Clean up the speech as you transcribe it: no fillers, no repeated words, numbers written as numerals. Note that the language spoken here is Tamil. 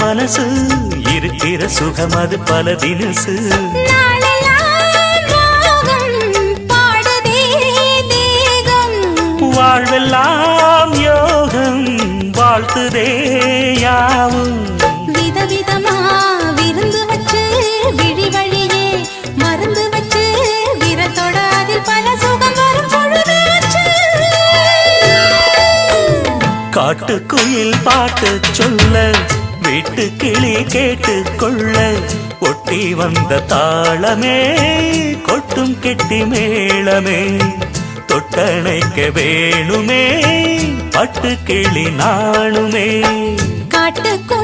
மனசு இருக்கிற சுகம் அது பல தினசு வாழ்வெல்லாம் யோகம் வாழ்த்துதே யாவும் விதவிதமா விருந்து வச்சு விழி வழியே மருந்து வச்சு விரத்தோட அதில் பல சுகம் வரும் பொழுதாச்சு காட்டுக்குயில் பாட்டு சொல்ல வீட்டு கிளி கேட்டு கொள்ள ஒட்டி வந்த தாளமே கொட்டும் கெட்டி மேளமே தொட்டணைக்க வேணுமே பட்டு கிளி நாணுமே காட்டுக்கு